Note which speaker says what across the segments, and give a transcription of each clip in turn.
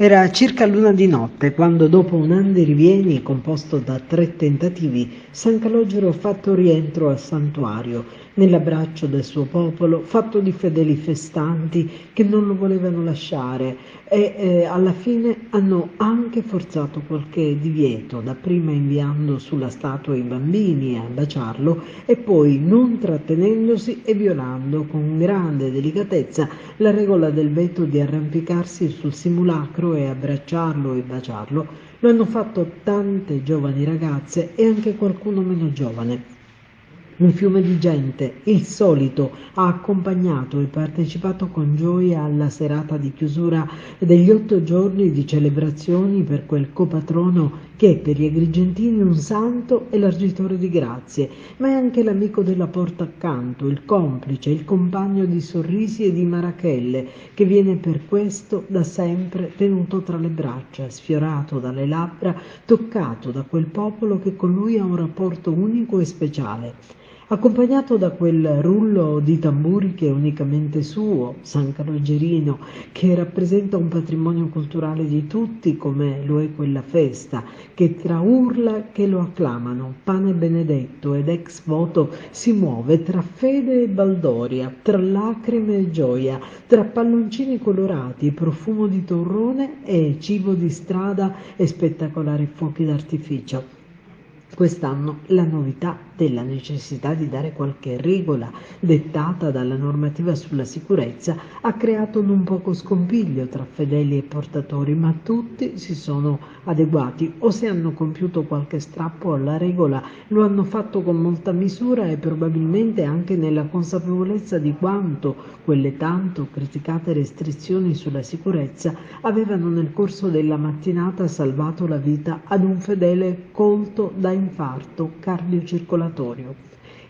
Speaker 1: Era circa l'una di notte quando, dopo un andi rivieni composto da 3 tentativi, San Calogero ha fatto rientro al santuario, nell'abbraccio del suo popolo, fatto di fedeli festanti che non lo volevano lasciare e alla fine hanno anche forzato qualche divieto, dapprima inviando sulla statua i bambini a baciarlo e poi non trattenendosi e violando con grande delicatezza la regola del veto di arrampicarsi sul simulacro e abbracciarlo e baciarlo. Lo hanno fatto tante giovani ragazze e anche qualcuno meno giovane. Un fiume di gente, il solito, ha accompagnato e partecipato con gioia alla serata di chiusura degli 8 giorni di celebrazioni per quel copatrono che è per gli agrigentini un santo e largitore di grazie, ma è anche l'amico della porta accanto, il complice, il compagno di sorrisi e di marachelle, che viene per questo da sempre tenuto tra le braccia, sfiorato dalle labbra, toccato da quel popolo che con lui ha un rapporto unico e speciale. Accompagnato da quel rullo di tamburi che è unicamente suo, San Calogerino, che rappresenta un patrimonio culturale di tutti come lo è quella festa, che tra urla che lo acclamano, pane benedetto ed ex voto si muove tra fede e baldoria, tra lacrime e gioia, tra palloncini colorati, profumo di torrone e cibo di strada e spettacolari fuochi d'artificio. Quest'anno la novità della necessità di dare qualche regola dettata dalla normativa sulla sicurezza ha creato non poco scompiglio tra fedeli e portatori, ma tutti si sono adeguati o se hanno compiuto qualche strappo alla regola lo hanno fatto con molta misura e probabilmente anche nella consapevolezza di quanto quelle tanto criticate restrizioni sulla sicurezza avevano nel corso della mattinata salvato la vita ad un fedele colto da infarto cardiocircolatorio.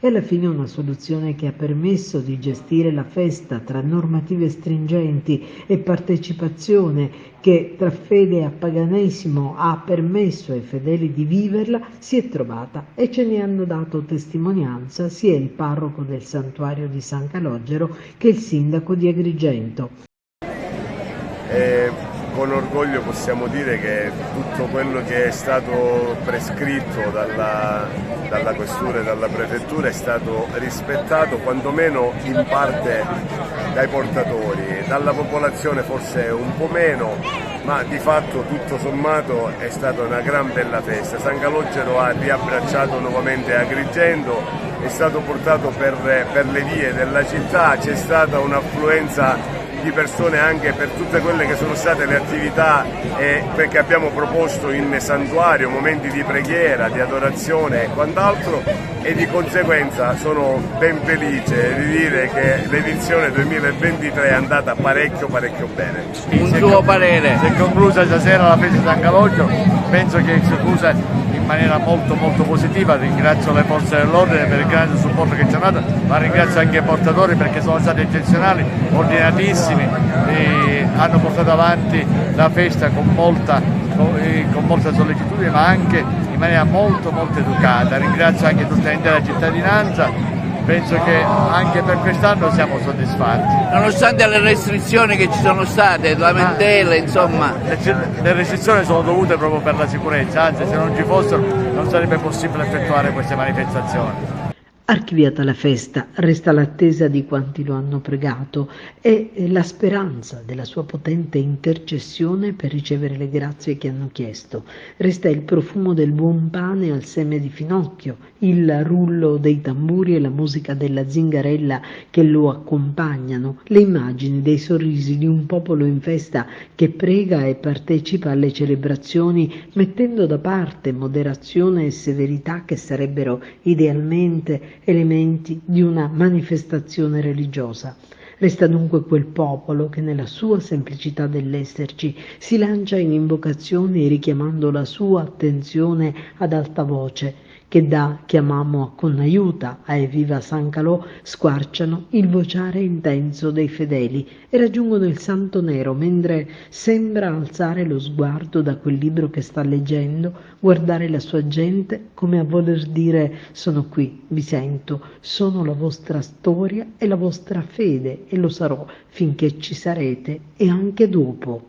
Speaker 1: E alla fine una soluzione che ha permesso di gestire la festa tra normative stringenti e partecipazione che tra fede e appaganesimo ha permesso ai fedeli di viverla si è trovata e ce ne hanno dato testimonianza sia il parroco del santuario di San Calogero che il sindaco di Agrigento.
Speaker 2: Con orgoglio possiamo dire che tutto quello che è stato prescritto dalla questura e dalla prefettura è stato rispettato, quantomeno in parte dai portatori, dalla popolazione forse un po' meno, ma di fatto tutto sommato è stata una gran bella festa. San Calogero ha riabbracciato nuovamente Agrigento, è stato portato per le vie della città, c'è stata un'affluenza di persone anche per tutte quelle che sono state le attività che abbiamo proposto in santuario, momenti di preghiera, di adorazione e quant'altro, e di conseguenza sono ben felice di dire che l'edizione 2023 è andata parecchio bene.
Speaker 3: Un tuo parere?
Speaker 4: Si è conclusa stasera la festa di San Calogero, penso che si conclusa in maniera molto positiva. Ringrazio le forze dell'ordine per il grande supporto che ci hanno dato, ma ringrazio anche i portatori perché sono stati eccezionali, ordinatissimi, e hanno portato avanti la festa con molta sollecitudine, ma anche in maniera molto educata. Ringrazio anche tutta l'intera cittadinanza, penso che anche per quest'anno siamo soddisfatti.
Speaker 3: Nonostante le restrizioni che ci sono state, lamentele, insomma.
Speaker 4: Le restrizioni sono dovute proprio per la sicurezza, anzi se non ci fossero non sarebbe possibile effettuare queste manifestazioni.
Speaker 1: Archiviata la festa, resta l'attesa di quanti lo hanno pregato e la speranza della sua potente intercessione per ricevere le grazie che hanno chiesto. Resta il profumo del buon pane al seme di finocchio, il rullo dei tamburi e la musica della zingarella che lo accompagnano, le immagini dei sorrisi di un popolo in festa che prega e partecipa alle celebrazioni mettendo da parte moderazione e severità che sarebbero idealmente elementi di una manifestazione religiosa. Resta dunque quel popolo che nella sua semplicità dell'esserci si lancia in invocazioni richiamando la sua attenzione ad alta voce, che da chiamamo con aiuta a Evviva San Calò squarciano il vociare intenso dei fedeli e raggiungono il Santo Nero mentre sembra alzare lo sguardo da quel libro che sta leggendo, guardare la sua gente come a voler dire: sono qui, vi sento, sono la vostra storia e la vostra fede e lo sarò finché ci sarete e anche dopo.